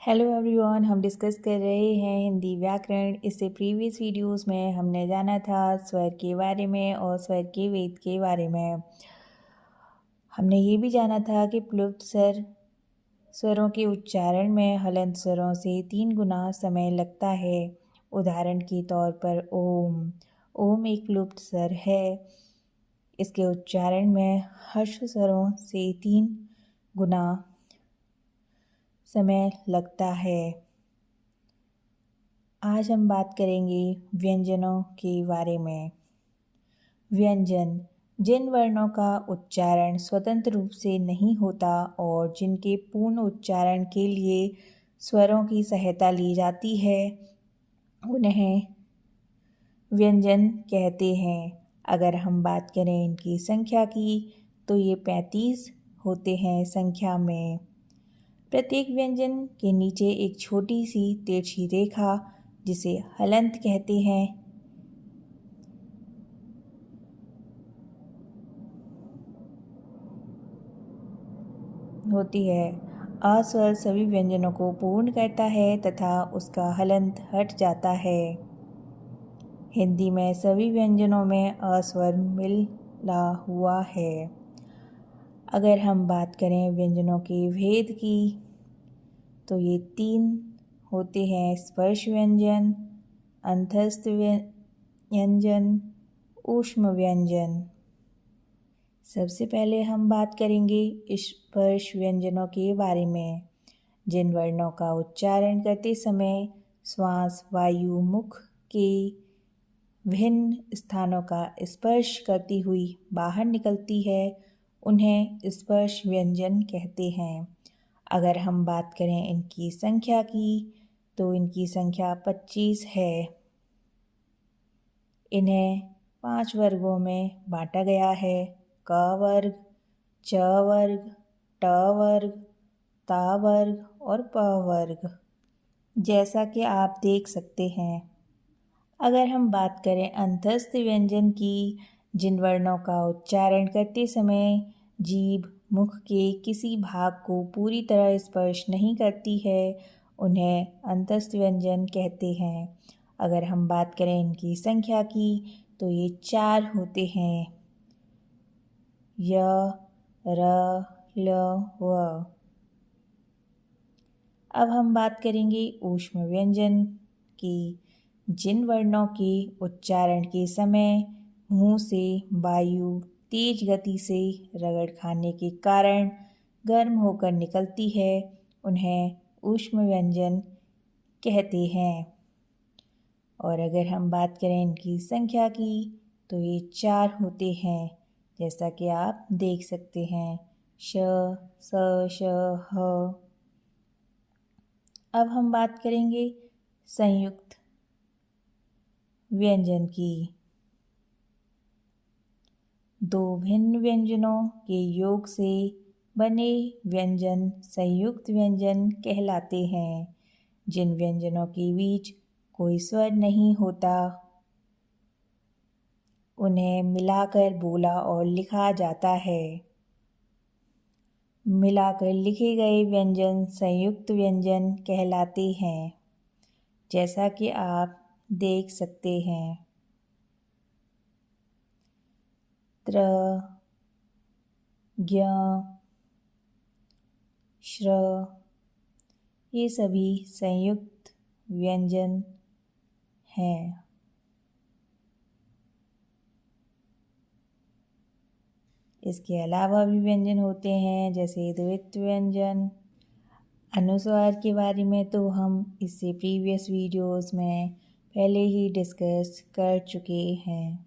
Hello everyone, हम discuss कर रहे हैं हिंदी व्याकरण। इससे प्रीवियस वीडियोस में हमने जाना था स्वर के बारे में और स्वर के वेद के बारे में। हमने ये भी जाना था कि प्लुप्त स्वरों के उच्चारण में हलंत स्वरों से 3 गुना समय लगता है। उदाहरण के तौर पर ओम। ओम एक प्लुप्त स्वर है। इसके उच्चारण में हर्ष स्वरों से 3 गुना समय लगता है। आज हम बात करेंगे व्यंजनों के बारे में। व्यंजन जिन वर्णों का उच्चारण स्वतंत्र रूप से नहीं होता और जिनके पूर्ण उच्चारण के लिए स्वरों की सहायता ली जाती है, उन्हें व्यंजन कहते हैं। अगर हम बात करें इनकी संख्या की तो ये 35 होते हैं संख्या में। प्रत्येक व्यंजन के नीचे एक छोटी सी तिरछी रेखा, जिसे हलंत कहते हैं, होती है। अ स्वर सभी व्यंजनों को पूर्ण करता है तथा उसका हलंत हट जाता है। हिंदी में सभी व्यंजनों में अ स्वर मिला हुआ है। अगर हम बात करें व्यंजनों के भेद की तो ये 3 होते हैं: स्पर्श व्यंजन, अंतस्थ व्यंजन, ऊष्म व्यंजन। सबसे पहले हम बात करेंगे स्पर्श व्यंजनों के बारे में। जिन वर्णों का उच्चारण करते समय श्वास वायु मुख के विभिन्न स्थानों का स्पर्श करती हुई बाहर निकलती है, उन्हें स्पर्श व्यंजन कहते हैं। अगर हम बात करें इनकी संख्या की तो इनकी संख्या 25 है। इन्हें 5 वर्गों में बांटा गया है: क वर्ग, च वर्ग, ट वर्ग, ता वर्ग और प वर्ग, जैसा कि आप देख सकते हैं। अगर हम बात करें अंतस्थ व्यंजन की, जिन वर्णों का उच्चारण करते समय जीभ मुख के किसी भाग को पूरी तरह स्पर्श नहीं करती है, उन्हें अंतस्थ व्यंजन कहते हैं। अगर हम बात करें इनकी संख्या की तो ये 4 होते हैं: य, र, ल, व। अब हम बात करेंगे ऊष्म व्यंजन की, जिन वर्णों के उच्चारण के समय मुंह से वायु तेज गति से रगड़ खाने के कारण गर्म होकर निकलती है, उन्हें ऊष्म व्यंजन कहते हैं। और अगर हम बात करें इनकी संख्या की तो ये 4 होते हैं, जैसा कि आप देख सकते हैं: श, स, श, ह। अब हम बात करेंगे संयुक्त व्यंजन की। 2 भिन्न व्यंजनों के योग से बने व्यंजन संयुक्त व्यंजन कहलाते हैं। जिन व्यंजनों के बीच कोई स्वर नहीं होता, उन्हें मिलाकर बोला और लिखा जाता है। मिलाकर लिखे गए व्यंजन संयुक्त व्यंजन कहलाते हैं, जैसा कि आप देख सकते हैं। त्र, ज्ञ, श्र, ये सभी संयुक्त व्यंजन हैं। इसके अलावा भी व्यंजन होते हैं, जैसे द्वित्व व्यंजन। अनुस्वार के बारे में तो हम इससे प्रीवियस वीडियोस में पहले ही डिस्कस कर चुके हैं।